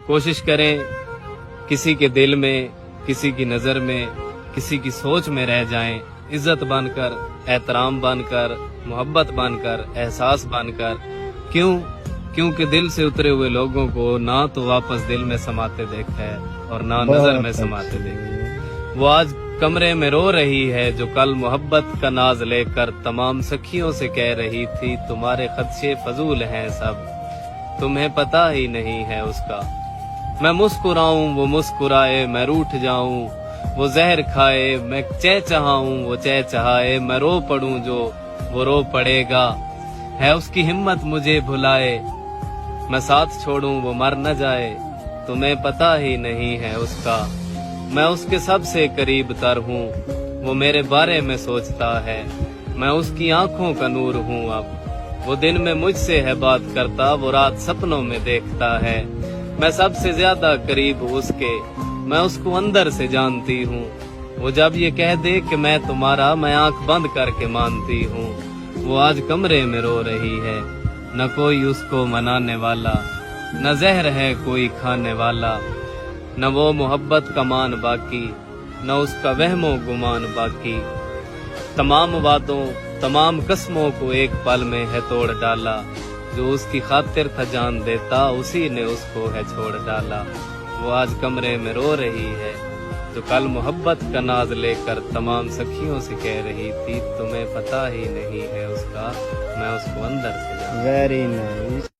कोशिश करें किसी के दिल में, किसी की नजर में, किसी की सोच में रह जाएं, इज्जत बनकर, एहतराम बनकर, मोहब्बत बनकर, एहसास बनकर। क्योंकि दिल से उतरे हुए लोगों को ना तो वापस दिल में समाते देखा है और ना नजर में समाते देखा। वो आज कमरे में रो रही है जो कल मोहब्बत का नाज लेकर तमाम सखियों से कह रही थी तुम्हारे खदशे फजूल हैं सब, तुम्हें पता ही नहीं है उसका। मैं मुस्कुराऊं वो मुस्कुराए, मैं रूठ जाऊं वो जहर खाए, मैं चहचहाऊं वो चहचहाए, मैं रो पड़ूं जो वो रो पड़ेगा। है उसकी हिम्मत मुझे भुलाए, मैं साथ छोड़ूं वो मर न जाए, तुम्हें पता ही नहीं है उसका। मैं उसके सबसे करीब तर हूँ, वो मेरे बारे में सोचता है, मैं उसकी आंखों का नूर हूँ अब। वो दिन में मुझसे है बात करता, वो रात सपनों में देखता है। मैं सबसे ज्यादा करीब हूँ उसके, मैं उसको अंदर से जानती हूँ। वो जब ये कह दे कि मैं तुम्हारा, मैं आंख बंद करके मानती हूँ। वो आज कमरे में रो रही है, न कोई उसको मनाने वाला, न जहर है कोई खाने वाला, न वो मोहब्बत का मान बाकी, न उसका वहमो गुमान बाकी। तमाम वादों, तमाम कसमों को एक पल में है तोड़ डाला, जो उसकी खातिर था जान देता उसी ने उसको है छोड़ डाला। वो आज कमरे में रो रही है जो कल मोहब्बत का नाज लेकर तमाम सखियों से कह रही थी तुम्हें पता ही नहीं है उसका, मैं उसको अंदर से जानती हूं। Very nice.